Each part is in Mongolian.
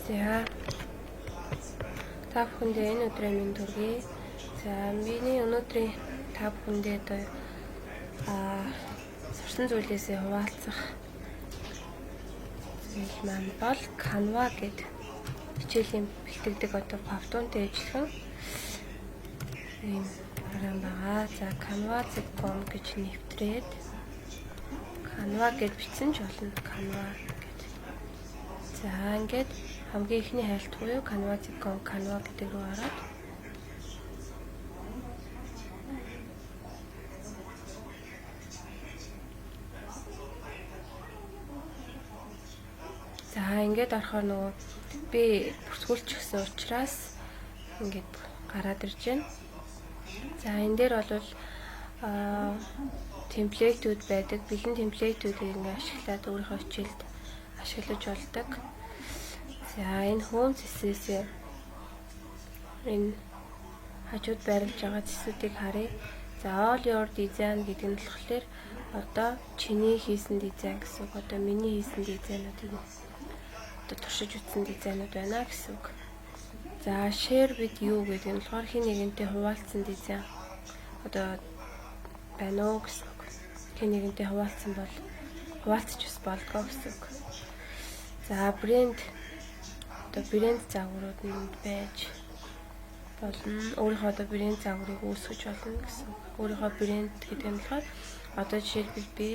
За та бүхэндээ энэ өдрийн минь төргий. За миний өнөөдрийн та бүхэндээ сурсан зүйлээсээ хуваалцах зүйл маань бол Canva гэдэг хичээлийн бэлтгэдэг одоо Pavlon-тэй ажиллах ийм програм байгаа. За Canva.com гэж нэвтрээд Canva гэж бичсэн ч болно. Canva гэдэг. За ингээд хамгийн ихний хайлт буюу Canva.com Canva гэдэг рүү ороод за ингээд орохоор нөгөө би бүртгүүлч гэсэн учраас ингээд гараад ирж байна. За энэ дээр бол темплейтүүд байдаг. Бэлэн темплейтүүдийг ингээд ашиглаад өөрийнхөө хичээлд ашиглаж болдог. За энэ home зэсээс энэ хажууд байрлаж байгаа зэсүүдийг харъя. За all your design гэдэг нь болохоор одоо чиний хийсэн дизайн гэсэн үг. Одоо миний хийсэн дизайнуудыг одоо туршиж үзсэн дизайнууд байна гэсэн үг. За share with you гэдэг нь болохоор хин нэгэнтэй хуваалцсан дизайн одоо байна уу гэсэн үг. Хин нэгэнтэй хуваалцсан бол хуваалцаж ус болдгоо гэсэн үг. За брэнд одоо брэнд загварууд нь байж болно. Өөрийнхөө одоо брэнд загварыг үүсгэж болно гэсэн үг. Өөрийнхөө брэнд гэдэг нь болохоор одоо жишээлбэл би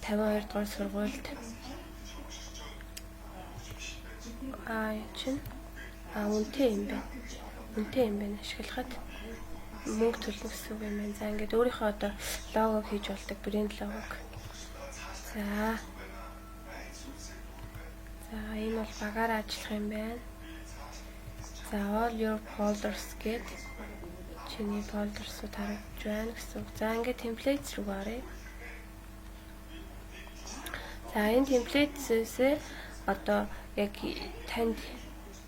52 дугаар сургуульд үнэтэй юм байна. Үнэтэй юм байна ашиглахад мөнгө төлнө гэсэн үг юм байна. За ингээд өөрийнхөө одоо лого хийж болдог брэнд логог. За энэ бол багаар ажиллах юм байна. За all your folders гэд чиний фолдерсууд харагдж байна гэсэн үг. За ингээд templates руу оръё. За энэ templates-ээс одоо яг танд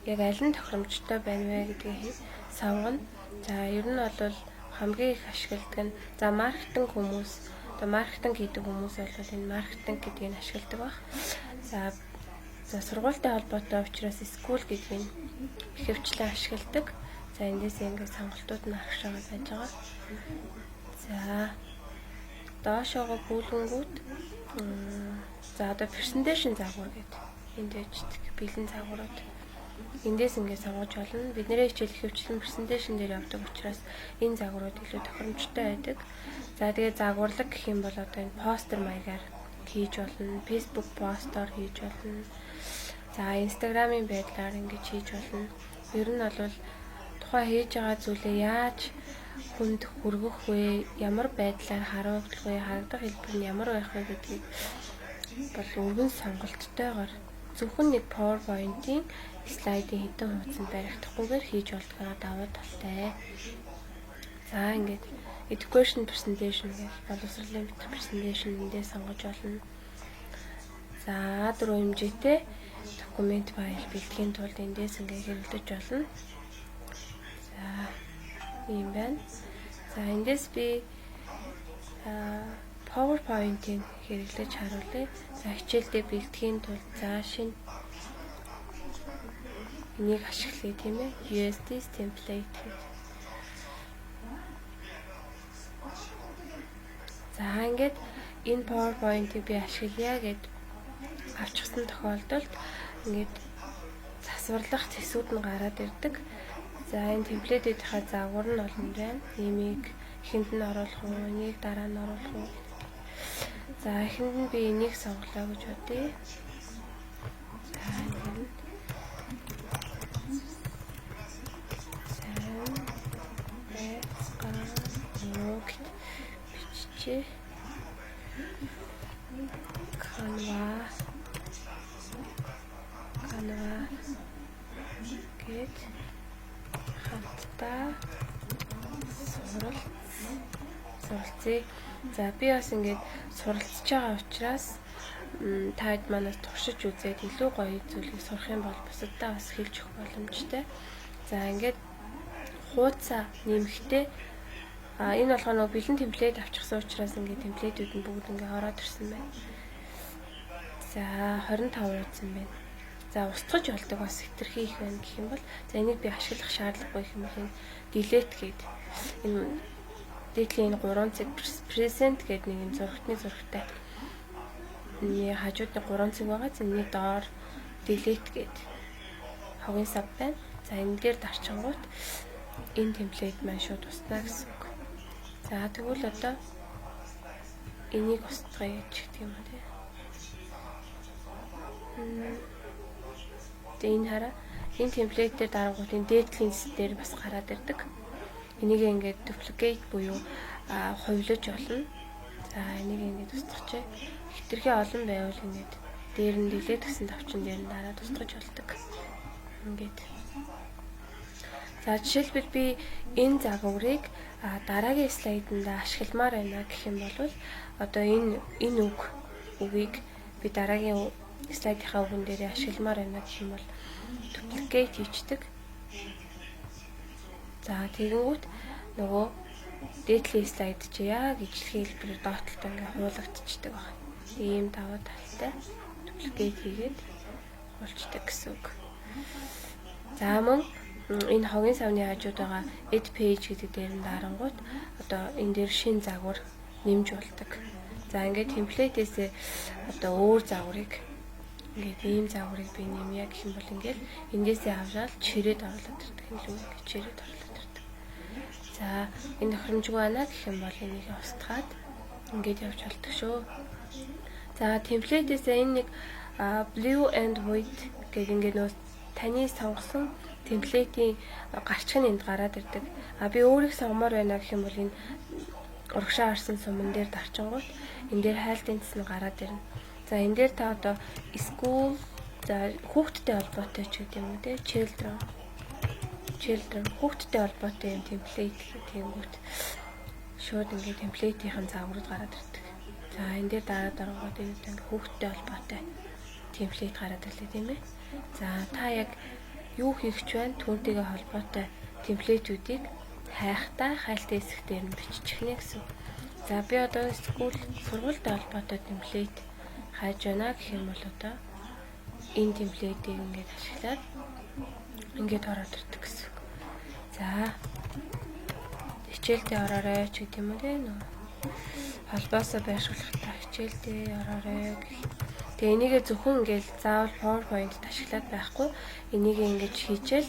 яг аль нь тохиромжтой байна вэ гэдгийг сонгоно. За ер нь бол хамгийн их ашигладаг нь за маркетинг хүмүүс одоо маркетинг хийдэг хүмүүс бол энэ маркетинг гэдгийг ашигладаг баг. За сургуультай холбоотой учраас school гэдгийг ихэвчлэн ашигладаг. За эндээс ингээд сонголтууд нь харагшаа байж байгаа. За доошоогоо бүүлгэнгүүд за одоо presentation загвар гэдэг энд дэждэг бэлэн загварууд эндээс ингээд сонгож болно. Бидний хичээл ихэвчлэн presentation дээр явдаг учраас энэ загварууд илүү тохиромжтой байдаг. За тэгээд загварлаг гэх юм бол одоо энэ постэр маягаар хийж болно. Facebook постоор хийж болно. За Instagram-ын байдлаар ингэж хийж болно. Ер нь бол тухайн хийж байгаа зүйлээ яаж хүнд хүргэх вэ? Ямар байдлаар харуулах вэ? Харагдах хэлбэр нь ямар байх вэ гэдгийг бол өргөн сонголттойгоор зөвхөн нэг PowerPoint-ийн слайдын хэдэн хуудасанд баригдахгүйгээр хийж болдгоо давуу талтай. За ингээд education presentation гэх боловсролын presentation эндээ сонгож болно. За A4 хэмжээтэй документ файл бэлтгэхийн тулд эндээс ингээд хэрэглэж болно. За ийм байна. За эндээс би PowerPoint-ийг хэрэглэж харуулъя. За хичээлдээ бэлтгэхийн тулд за шинэ энийг ашиглая тийм ээ. USD template гэдэг. За ингээд энэ PowerPoint-ийг би ашиглая гэд авчихсан тохиолдолд ингээд засварлах зэсүүд нь гараад ирдэг. За энэ темплейтэдийнхаа загвар нь олон байна. Энийг эхэнд нь оруулах уу, энийг дараа нь оруулах уу. За эхэнд нь би энийг сонголоо гэж бодъё. За энэ биччихье. Canva гэд хамтдаа суралцъя. За би бас ингээд суралцж байгаа учраас таад манаас туршиж үзээд илүү гоё зүйлийг сурах юм бол бусаддаа бас хэлж өгөх боломжтой. За ингээд хуудасаа нэмэхдээ энэ болгоо нөгөө бэлэн темплейт авчихсан учраас ингээд темплейтүүд нь бүгд ингээд ороод ирсэн байна. За 25 хуудас юм байна. За устгаж болдог бас хэтэрхий их байна гэх юм бол за энийг би ашиглах шаардлагагүй гэх юм бол энэ delete гээд энэ дээдлийн 3 цаг present гэдэг нэг юм зурагтай энэ хажуудны 3 цаг байгаа. Зэний доор delete гээд хогийн сав байна. За энэ дээр дарчингууд энэ темплейт маань шууд устна гэсэн үг. За тэгвэл одоо энийг устгая гэж гэх юм тий. Тэгээ энэ хараа энэ темплейт дээр дарангуут энэ дээдлийн дээр бас гараад ирдэг. Энийг ингээд duplicate буюу хувилж болно. За энийг ингээд устгачаа. Хэтэрхий олон байвал ингээд дээр нь delete гэсэн тавчин дээр нь дараад устгаж болдог. Ингээд. За жишээлбэл би энэ загварыг дараагийн слайданд ашигламаар байна гэх юм бол одоо энэ үгийг би дараагийн слайдынхаа үгэн дээр ашигламаар байна гэх юм бол duplicate хийчихдэг. За тэгэнгүүт нөгөө дээдлийн слайд чи яг ижлэх хэлбэрээр доотлолтой ингээ хуулагдчихдаг байна. Ийм даваа талтай duplicate хийгээд болчдаг гэсэн үг. За мөн энэ хогийн савны хажууд байгаа add page гэдэг дээр нь дарангуут одоо энэ дээр шинэ загвар нэмж болдог. За ингээд темплейтээсээ одоо өөр загварыг ингээд ийм загварыг би нэмье гэх юм бол ингээд эндээсээ аваад чирээд оруулаад ирдэг юм лүү гэж чирээд оруулаад ирдэг. За энэ тохиромжгүй байна гэх юм бол энийг устгаад ингээд явж болдог шүү. За темплейтээсээ энэ нэг blue and white гэдэг ингээд нөө таны сонгосон темплейтийн гарчиг нь энд гараад ирдэг. Би өөрийг сонгомоор байна гэх юм бол энэ урагшаа харсан суман дээр дарчингууд энэ дээр хайлтын цэс нь гараад ирнэ. За энэ дээр та одоо school за хүүхдтэй холбоотой ч гэдэг юм уу те children хүүхдтэй холбоотой юм темплейт гэнгүүт шууд ингээд темплейтийн загварууд гараад ирдэг. За энэ дээр дараагууд энэ ингээд хүүхдтэй холбоотой темплейт гараад ирлээ тийм ээ. За та яг юу хийх ч байна түүнтэйгээ холбоотой темплейтүүдийг хайхтаа хайлтын хэсэг дээр нь бичих нэ гэсэн. За би одоо сургуультай холбоотой темплейт хайж байна гэх юм бол одоо энэ темплейтийг ингээд ашиглаад ингээд ороод ирдэг гэсэн. За хичээлдээ ороорой ч гэдэг юм уу те нөө холбоосоо байршуулахтаа хичээлдээ ороорой гэх. Тэгээ энийгээ зөвхөн ингээд заавал PowerPoint-д ашиглаад байхгүй энийг ингээд хийчихэл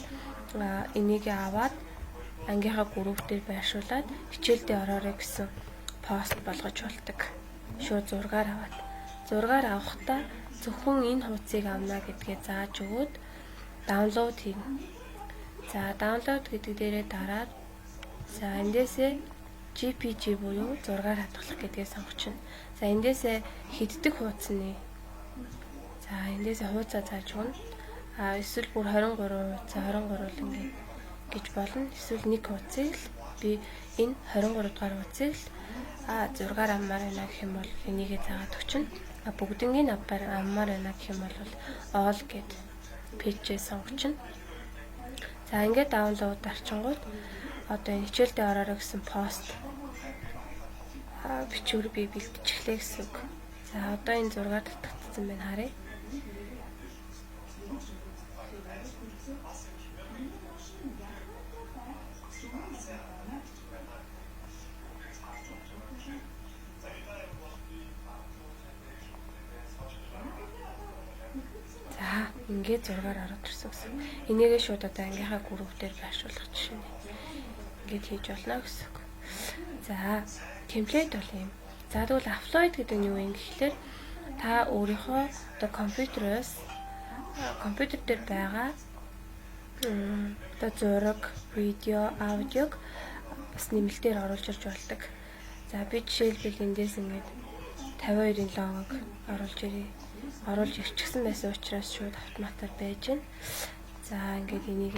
энийг аваад ангийнхаа групп дээр байршуулад хичээлдээ ороорой гэсэн пост болгож болдог. Шууд зургаар аваад. Зургаар авахдаа зөвхөн энэ хуудсыг авна гэдгээ зааж өгөөд даунлоад хийнэ. За даунлоад гэдэг дээрээ дараад за эндээсээ JPG буюу зургаар хадгалах гэдгээ сонгочихно. За эндээсээ хиддэг хуудасны за эндээсээ хуудасаа зааж өгнө. Эсвэл бүр 23 хуудас 23 л ингээд гэж болно. Эсвэл нэг хуудсыг л би энэ 23 дугаар хуудсыг л зургаар аммаар байна гэх юм бол энийгээ заагаад өчнө. Бүгднийг аммаар байна гэх юм бол all гэд пэйжээ сонгочихно. За ингээд даунлоад дарчингууд одоо энэ хичээлдээ ороорой гэсэн пост бичвэр би бэлтчихлээ гэсэн үг. За одоо энэ зургаар татагдсан байна харъя. Ингээд зургаар ороод ирсэн гэсэн. Энийгээ шууд одоо ангийнхаа групп дээр байршуулах жишээ нь ингээд хийж болно гэсэн. За, темплейт бол юм. За тэгвэл апплойд гэдэг нь юу юм гэхлээр та өөрийнхөө одоо компьютер дээр байгаа одоо зураг, видео, аудиог бас нэмэлтээр оруулж ирж болдог. За би жишээлбэл эндээс ингээд 52-ын логог оруулж ирчихсэн байсан учраас шууд автоматар байж байна. За ингээд энийг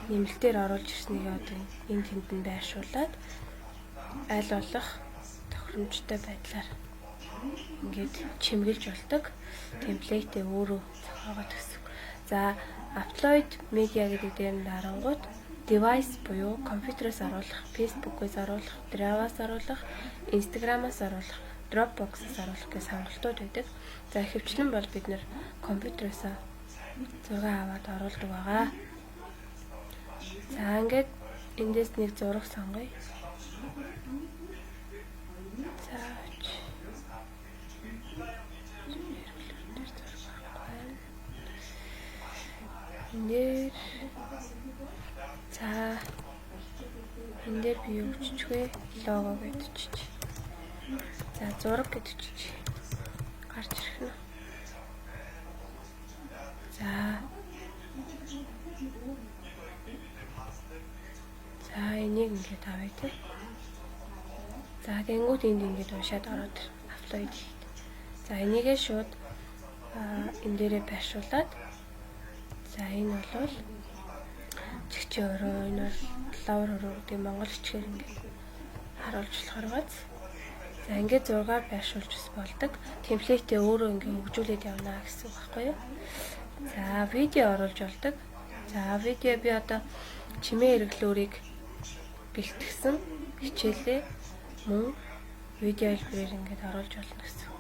нэмэлтээр оруулж ирснийг одоо энэ тэнд нь байршуулад аль болох тохиромжтой байдлаар ингээд чимгэлж болдог темплейтээ өөрөө зохиогоод гэсэн. За upload media гэдэг дээр нь дарангууд device буюу компьютероос оруулах, Facebook-ээс оруулах, Drive-аас оруулах, Instagram-аас оруулах Dropbox-аас оруулах гэх сонголтууд байдаг. За ихэвчлэн бол бид нэр компьютерээс зураг аваад оруулдаг байгаа. За ингээд эндээс нэг зураг сонгоё. За энэ за энэ дээр би юу биччих вэ? Лого гэж чиж. За зураг гэж чиж. Гарч ирэх нь. За энийг ингээд авъя тий. За тэнгууд энд ингээд уншаад ороод апплод хийх. За энийгээ шууд энэ дээрээ байршуулад за энэ бол чигчээ өрөө энэ бол лавр өрөө гэдэг монгол хичээр ингээд харуулж болохоор газ. За ингээд зургаар байршуулж бас болдог. Темплейтээ өөрөө ингээд хөгжүүлээд явна гэсэн үг байхгүй юу? За видео оруулж болдог. За видео би одоо чимээ хэрэглүүрийг бэлтгэсэн хичээлээ мөн видео хэлбэрээр ингээд оруулж болно гэсэн.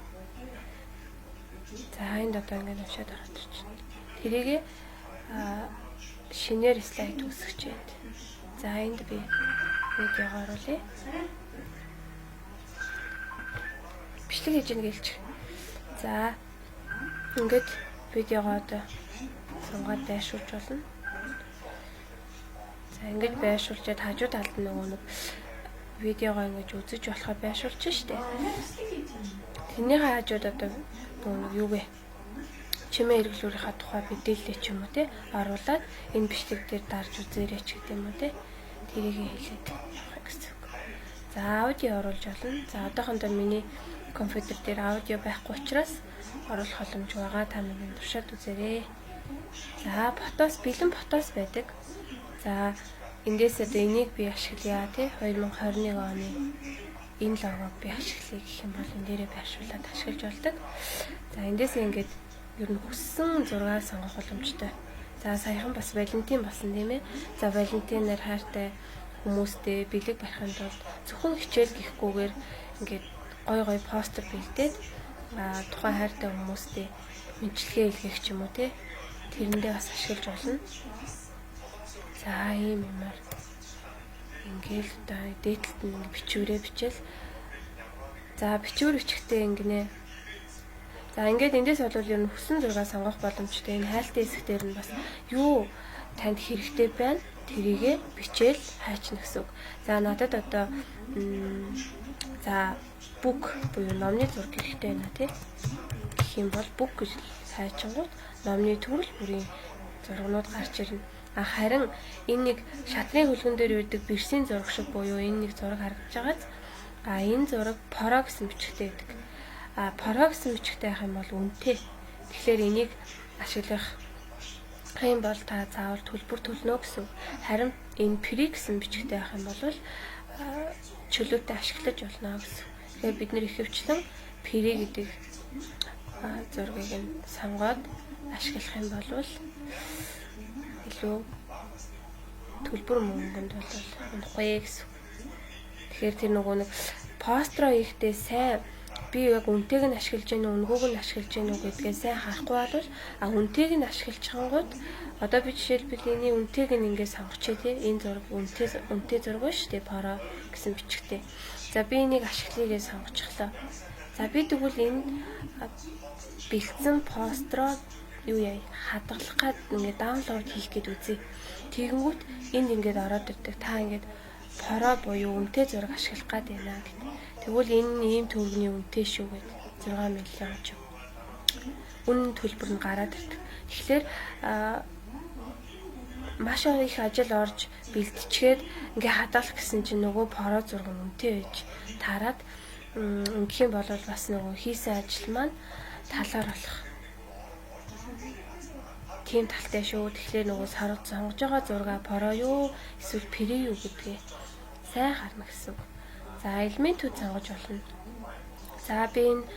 За энд одоо ингээд уншаад ороод ирчихнэ. Тэрийгээ шинээр слайд үүсгэж байна. За энд би видеого оруулъя. Бичлэг хийж ийн гэлж. За ингээд видеого одоо сонгаад байршуулж болно. За ингээд байршуулчаад хажуу талд нөгөө нэг видеогоо ингэж үзэж болохоор байршуулж штэ. Тэрний хажууд одоо нөгөө юу вэ? Чимээ хэрэглүүрийнхаа тухай мэдээлэл ч юм уу те оруулаад энэ бичлэг дээр дарж үзээрэй ч гэдэг юм уу те. Тэрийг хэлээд явах гэсэн үг. За аудио оруулж болно. За одоохондоо миний компьютер дээр аудио байхгүй учраас оруулах боломж байгаа. Та минь туршаад үзээрэй. За бэлэн фотос байдаг. За эндээс одоо энийг би ашиглая тий 2021 оны энэ логог би ашиглая гэх юм бол энэ дээрээ байршуулад ашиглаж болдог. За эндээс ингээд ер нь хүссэн зураг сонгох боломжтой. За саяхан бас Валентин болсон тийм ээ. За Валентинаар хайртай хүмүүстэй бэлэг барихын тулд зөвхөн хичээл гихгүйгээр ингээд гой постэр бэлдээд тухайн хайртай хүмүүстэй мэдлэгээ илгээх ч юм уу тий тэрэндээ бас ашиглаж болно. За ийм юмар ингээл одоо дээдлэлт нь бичвэрээ бичээл. За бичвэр бичихтэй ингэнэ. За ингээд эндээс бол ер нь хүссэн зураг сонгох боломжтой. Энэ хайлтын хэсэг дээр нь бас юу танд хэрэгтэй байна тэрийгэ бичээл хайчна гэсэн үг. За надад одоо за бук буюу номны зураг хэрэгтэй байна тий. Гэх юм бол бук гэж хайчингууд номны төрөл бүрийн зургнууд гарч ирнэ. Харин энэ нэг шатрын хөлгөн дээр үүдэг бэрсийн зураг шиг буюу энэ нэг зураг харагдаж байгааз энэ зураг поро гэсэн бичгтэй байдаг. Поро гэсэн бичгтэй байх юм бол үнэтэй. Тэгэхээр энийг ашиглах юм бол та заавал төлбөр төлнө гэсэн. Харин энэ при гэсэн бичгтэй байх юм бол чөлөөтэй ашиглаж болно гэсэн. Тэгэхээр бид нэр ихэвчлэн при гэдэг зургийг нь сонгоод ашиглах юм бол илүү төлбөр мөнгөнд бол унахгүй гэсэн. Тэгэхээр тэр нөгөө нэг постро хийхдээ сайн би яг үнэтэйг нь ашиглаж гэнэ үнгүүг нь ашиглаж гэнэ гэдгээ сайн харахгүй бол үнэтэйг нь ашиглаж хангууд одоо би жишээлбэл эний үнэтэйг нь ингээд сонгочихъя тий энэ зураг үнэтэй зураг ба шүү дээ поро гэсэн бичгтэй. За би энийг ашиглая гэж сонгочихлоо. За би тэгвэл энэ бэлдсэн постро юу яа хадгалах гад ингээд даунлоад хийх гээд үзье. Тэгэнгүүт энд ингээд ороод ирдэг. Та ингээд поро буюу үнэтэй зураг ашиглах гад байна гэдэг. Тэгвэл энэ ийм төгрөгийн үнэтэй шүү гэдэг 6 миллион ч. Үнэн төлбөр нь гараад ирдэг. Тэгэхээр маш их ажил орж бэлтчихэд ингээ хадгалах гэсэн чинь нөгөө поро зураг нь үнэтэй байж таарад ингэх юм бол бас нөгөө хийсэн ажил маань талаар болох. Тийм талтай шүү. Тэгэхээр нөгөө сонгож байгаа зураг поро юу эсвэл при юу гэдгээ сайн харна гэсэн. За элементүүд сонгож болно. За би энэ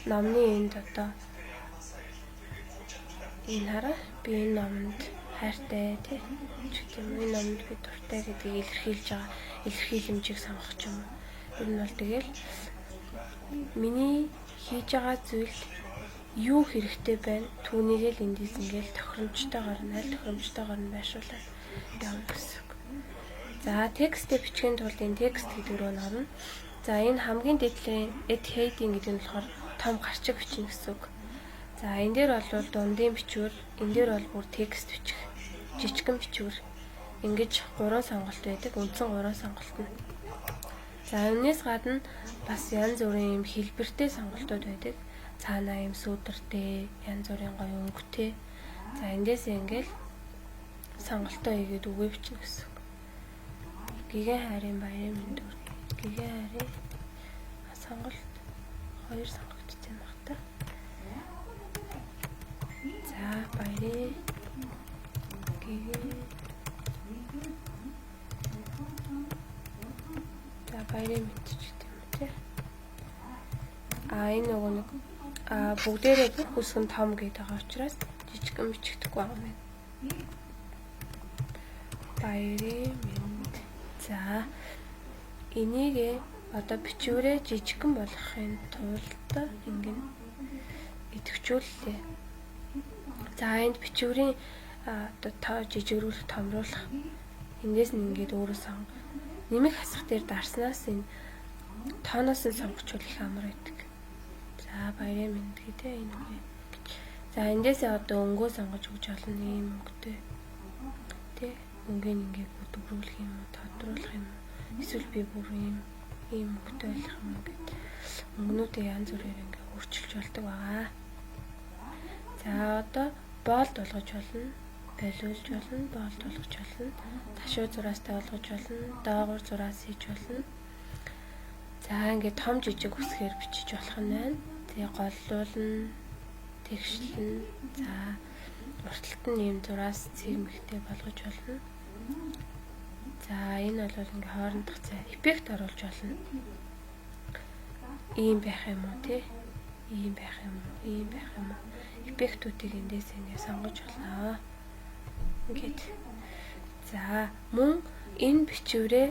номны энд одоо энэ хараа би энэ номонд хайртай тий. Энэ номонд би дуртай гэдгийг илэрхийлж байгаа илэрхийлэмжийг сонгох юм. Ер нь бол тэгэл миний хийж байгаа зүйлд юу хэрэгтэй байна? Түүнийг л эндээс ингээл тохиромжтойгоор нь байршуулаад явна гэсэн үг. За текстээ бичгийн тулд энэ текст гэдэг рүү орно. За энэ хамгийн дээдлийн heading гэдэг нь болохоор том гарчиг бичнэ гэсэн үг. За энэ дээр бол дундын бичвэр, энэ дээр бол бүр текст бичих, жижигхэн бичвэр ингэж 3 сонголт байдаг. Үндсэн 3 сонголт нь. За үүнээс гадна бас янз бүрийн юм хэлбэртэй сонголтууд байдаг. Цаанаа юм сүүдэртэй, янз бүрийн гоё өнгөтэй. За эндээс ингээл сонголтоо хийгээд үгээ бичнэ гэсэн үг. Гигэн хайрын баярын мэнд хүргэе. Гигэн хайрын сонголт 2 сонгогдсон баг та. За баярын гигэн. За баярын мэнд ч гэдэг юм тий. Энэ нөгөө нэг бүгдээрээ бүх үсгэн том гэдэг байгаа учраас жижигхэн бичигдэхгүй байгаа юм. Баярын мэнд. За энийг одоо бичвэрээ жижигхэн болгохын тулд ингэн идэвхжүүллээ. За энд бичвэрийн одоо жижигрүүлэх, томруулах эндээс нь ингээд өөрөөсөө нэмэх хасах дээр дарснаас энэ тооноос нь сонгочвол их амар байдаг. За баярын мэнд гэдэг энэ үгүй. За эндээсээ одоо өнгөө сонгож өгч олно ийм өнгөтэй. Тэ өнгийг ингээд бүрдүүлэх юм уу, тодруулах юм уу? Эсвэл би бүр ийм өнгөтэй болох юм ингээд өнгөнүүдээ янз бүрээр ингээд өөрчилж болдог байгаа. За одоо боолд болгож болно, болиулж болно, боолд болгож болно, ташуу зураастай болгож болно, доогуур зураас хийж болно. За ингээд том жижиг үсгээр бичиж болох нь байна. Тэгээ голлуулна, тэгшлэн. За урталт нь ийм зураас цэгмэгтэй болгож болно. За энэ бол ингээ хоорондох цай эффект оруулж болно. Ийм байх юм уу те? Ийм байх юм уу? Ийм байх юм уу? Эффектүүдийг эндээс ингээ сонгож болно. Ингээд. За мөн энэ бичвэрээ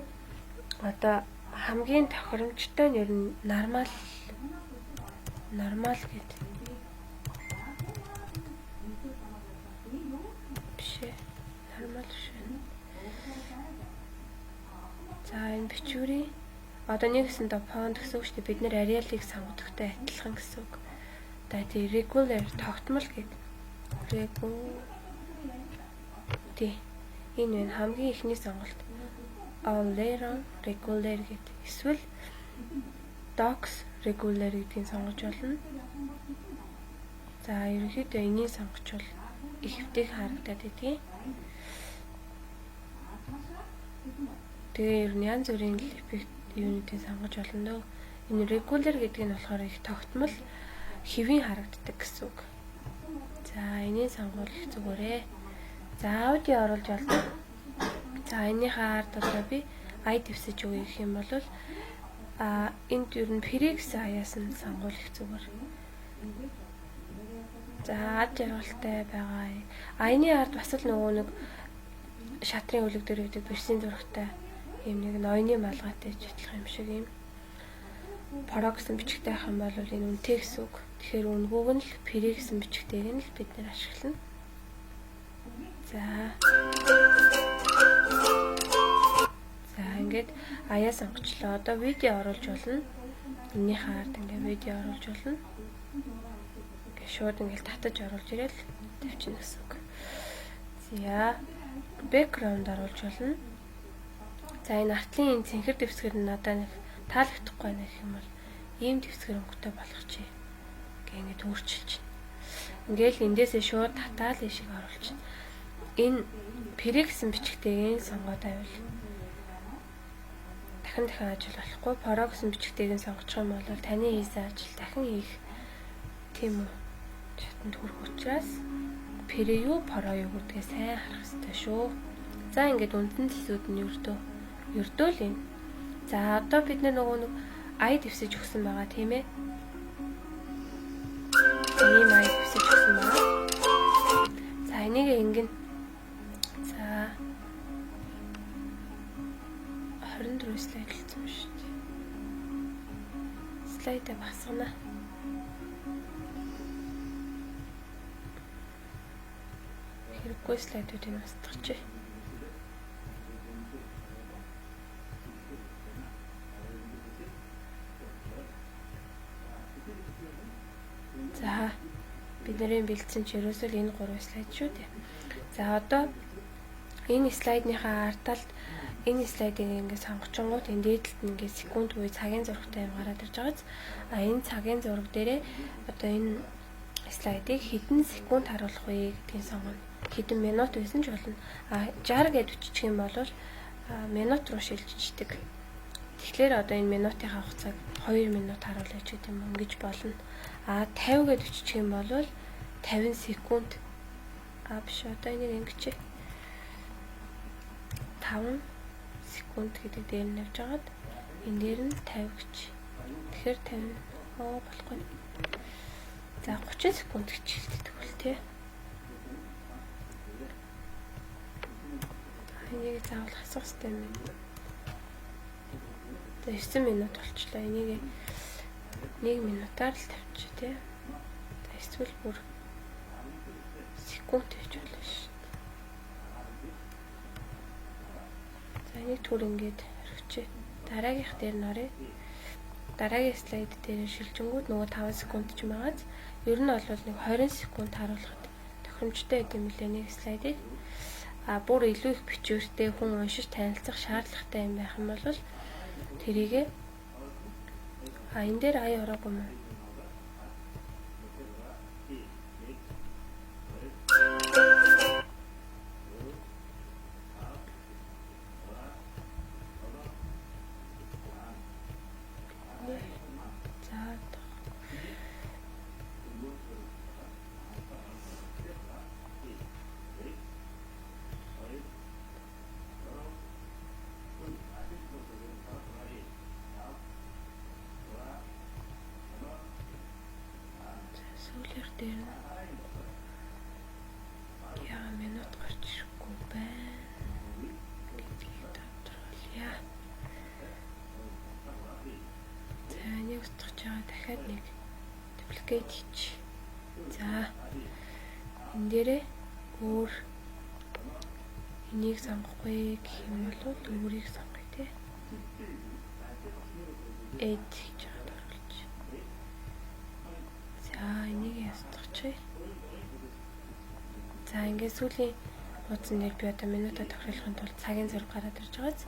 одоо хамгийн тохиромжтой нь ер нь нормал гэдэг. Бишээ. Нормал шүү. За энэ бичвэрийн одоо нэгсэндээ фонт гэсэн үг шүү дээ. Бид нэр Arial-ыг сонгодохтой адилхан гэсэн үг. Тэгээ regular тогтмол гэдэг. Тэ. Энэ хамгийн ихний сонголт all-around regular гэдэг. Эсвэл docs regular гэдгийг сонгож болно. За ерөнхийдөө энийг сонгочвол их хэвтийг харагдаад байдгийг. Тэгээ ер нь янз бүрийн эффект юунуудыг сонгож болно дөө. Энэ regular гэдэг нь болохоор их тогтмол хэвийн харагддаг гэсэн үг. За энийг сонгох зүгээрээ. За аудио оруулж болно. За энийхээ ард одоо би ай дэвсэж өгье гэх юм бол энд ер нь Prix аяас нь сонгуулах зүгээр. За ад жаргалтай байгаа. Аяны ард бас л нөгөө нэг шатрын үлэг дээр үүдэг бэрсийн зурагтай юм нэг ноёны малгайтай житлэх юм шиг юм. Паро гэсэн бичгтэй ах юм бол энэ үнэтэй гэсэн үг. Тэгэхээр үнгүүг нь л Prix гэсэн бичгтэйг нь л бид нэр ашиглана. За ингээд аяа сонгочлоо. Одоо видео оруулж болно. Энийхээ ард ингээд видео оруулж болно. Ингээд шууд ингээд татаж оруулж ирээл тавьчихна гэсэн үг. За background оруулж болно. За энэ артлын энэ цэнхэр дэвсгэр нь надад нэг таалагдахгүй байна гэх юм бол ийм дэвсгэр өнгөтэй болгочих. Ингээд өөрчилж байна. Ингээл эндээсээ шууд татаал ишиг оруулчихна. Энэ Prix гэсэн бичгтэйг сонгоод байвал дахин ажил болохгүй. Паро гэсэн бичгтэйг сонгочих юм бол таны хийсэн ажил дахин хийх тийм үү чатанд хүрэх учраас Prix юу Паро юу гэдгээ сайн харах хэрэгтэй шүү. За ингээд үндсэн зүйлсүүд нь ердөө л юм. За одоо бид нөгөө нэг ай дэвсэж өгсөн байгаа тийм ээ. Ийм ай дэвсэж өгсөн байгаа. За энийг ингэн 24 слайд хэлсэн шүү дээ. слайдаа багасгана. Хэрэггүй слайдуудыг устгах. За бидний бэлдсэн чи ерөөсөө энэ 3 слайд шүү дээ. За одоо энэ слайдныхаа арталт энэ слайдыг ингээд сонгочонгууд энэ дээдлэлт ингээд секунд буюу цагийн зурагтай юм гараад ирж байгааз энэ цагийн зураг дээрээ одоо энэ слайдыг хэдэн секунд харуулах вэ гэдгийг сонгоно. Хэдэн минут байсан ч болно. 60 гэж биччих юм бол минут руу шилжчихдэг. Тэгэхээр одоо энэ минутынхаа хугацааг 2 минут харуулъя ч гэдэг юм ингэж болно. 50 гэж биччих юм бол 50 секунд биш одоо энийг ингэж 5 секунд гэдэг дээр нь явж байгаад энэ дээр нь 50 гэж. Тэгэхээр 50 болохгүй. За 30 секунд гэж хэлдэг бол тий. Энийг заавал хасах хэрэгтэй юм. За 9 минут болчлоо. Энийг 1 минутаар л тавьчих тий. За эсвэл бүр секунд гэж болно шүү. За энийг түр ингээд өргөчээ. Дараагийнх дээр нь оръё. Дараагийн слайд дээр шилжингүүд нөгөө 5 секунд ч юм байгааз ер нь бол нэг 20 секунд харуулахад тохиромжтой гэдэг юм лээ нэг слайдыг. Бүр илүү их бичвэртэй хүн уншиж танилцах шаардлагатай юм байх юм бол тэрийгээ энэ дээр аяа ороогүй юм. Дээр яа минут гарч ирэхгүй байна гэдгийг тодорхойлъя. За нэг устгах чагаа дахиад нэг duplicate хийчих. За энэ дээрээ өөр энийг сонгохгүй гэх юм бол өөрийг сонгоё тий. Эд гэж оруулж. За энийг ястгачих. За ингээд сүүлийн хуудсан дээр би одоо минутаа тохируулахын тулд цагийн зураг гараад ирж байгааз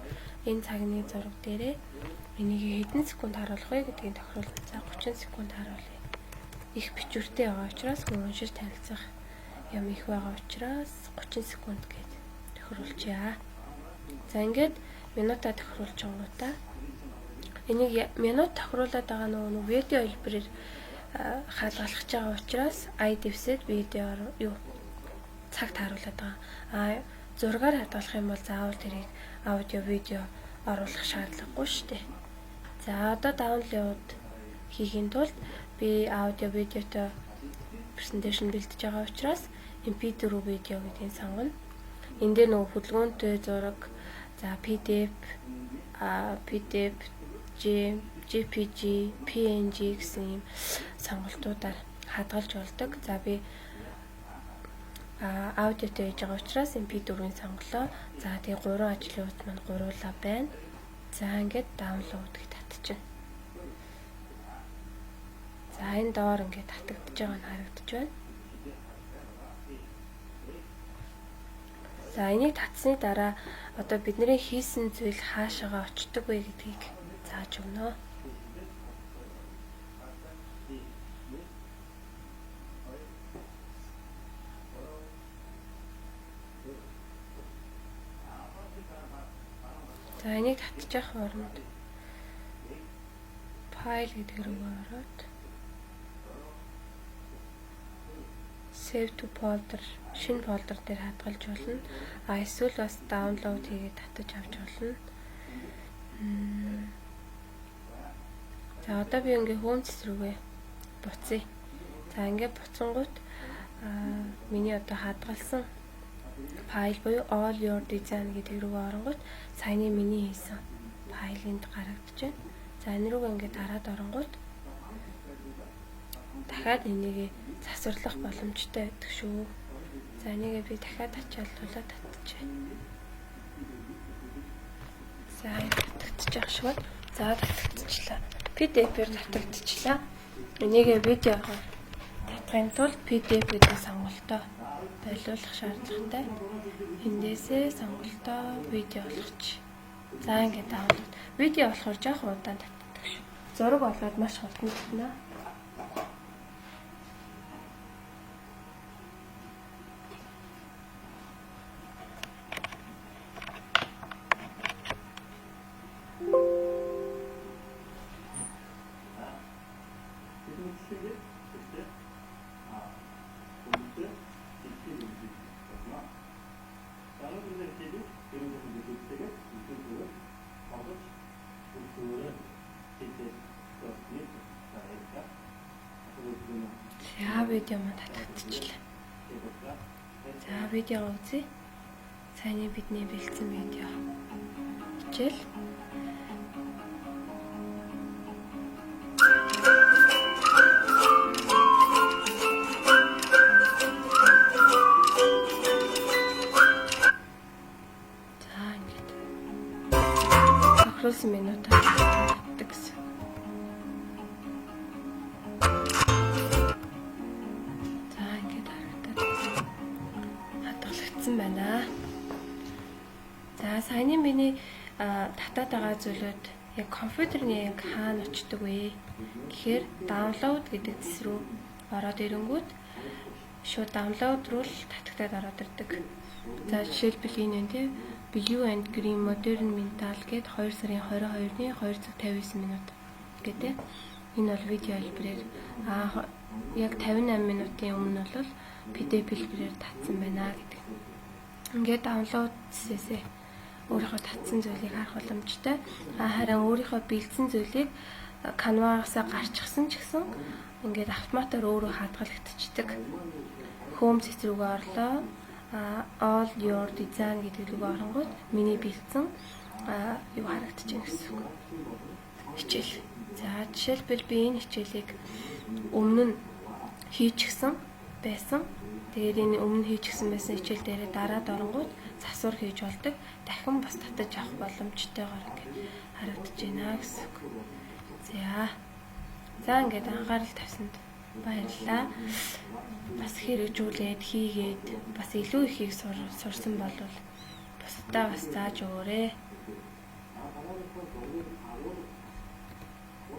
энэ цагийн зураг дээрээ энийг хэдэн секунд харуулах вэ гэдгийг тохируулна. За 30 секунд харуулъя. Их бичвэртэй байгаа учраас хүн уншиж танилцах юм их байгаа учраас 30 секунд гэж тохируулъя. За ингээд минутаа тохируулж байгаатай энийг минут тохируулаад байгаа нөгөө видео хэлбэрээр хаалгалах байгаа учраас IDF-сэд видеоор юу цагт харуулдаг байгаа. Зургаар хадгалах юм бол заавал тэрийг аудио видео оруулах шаардлагагүй шүү дээ. За одоо даунлоад хийхин тулд би аудио видеотой презентацийн бэлдэж байгаа учраас MP4 видео гэдгийг сонгоно. Энд дээр нөгөө хөдөлгөөнтэй зураг, за PDF, PDF, JPG, PNG гэсэн юм сонголтуудаар хадгалж болдог. За би аудиотой хийж байгаа учраас MP4-ийг сонголоо. За тэгээ 3 ажлын хуудас маань гуруулаа байна. За ингээд даунлоад гэж татчихна. За энэ доор ингээд татагдж байгаа нь харагдаж байна. За энийг татсны дараа одоо бидний хийсэн зүйл хаашаага очдог вэ гэдгийг зааж өгнө. За энийг татчих оронд файл гэдэг рүү ороод save to folder шинэ фолдер дээр хадгалж болно. Эсвэл бас download хийгээд татаж авч болно. За одоо би ингээ Homes рүүгээ буцъя. За ингээ буцангууд миний одоо хадгалсан файл буюу all your design гэдэг рүү оронгууд саяны миний хийсэн файл энд гарагдаж байна. За энэ рүүгээ ингээ дараад оронгууд дахиад энийг засварлах боломжтой байдаг шүү. За энийг би дахиад ачааллуулаад татчихъя. За татагдчих шиг байна. За татагдчихлаа. PDF-ээр татагдчихлаа. Энийг видеогоор татахын тулд PDF-ийн сонголтоо байлуулах шаардлагатай. Эндээсээ сонголтоо видео болгочих. За ингээд даунлоод. Видео болохоор жоохон удаан татдаг шүү. Зураг болоод маш хурдан татна. За видео маань татагдчихлаа. За видео үзье. Сайн бидний бэлдсэн видео. Хичээл. За ингээд. Тохируулсан минутаар татдаг гэсэн. Байна. За саяны миний татаад байгаа зүйлүүд яг компьютерний яг хаана очдөг вэ гэхээр download гэдэг зэс рүү ороод ирэнгүүт шууд download руу л татагтаад ороод ирдэг. За жишээлбэл энэ нь тий Blue and Green Modern Mental гээд 2 сарын 22-ны 2:59 минут гэдэг. Энэ бол видео хэлбэрээр яг 58 минутын өмнө бол PDF хэлбэрээр татсан байна гэдэг. Ингээд download хийсээ өөрийнхөө татсан зүйлийг харах боломжтой. Харин өөрийнхөө бэлдсэн зүйлийг Canva-аас гарчихсан ч гэсэн ингээд автоматар өөрөө хадгалагдчихдаг. Home цэц рүүгээ орлоо. All your design гэдэг рүүгээ оронгууд миний бэлдсэн юу харагдаж байна гэсэн үг. Хичээл. За жишээлбэл би энэ хичээлийг өмнө нь хийчихсэн байсан. Тэгээд энэ өмнө хийчихсэн байсан хичээл дээрээ дараад оронгууд засвар хийж болдог. Дахин бас татаж авах боломжтойгоор ингээд харагдаж байна гэсэн үг. За ингээд анхаарал тавьсанд баярлалаа. Бас хэрэгжүүлээд хийгээд бас илүү ихийг сурсан бол бусдаа бас зааж өгөөрэй.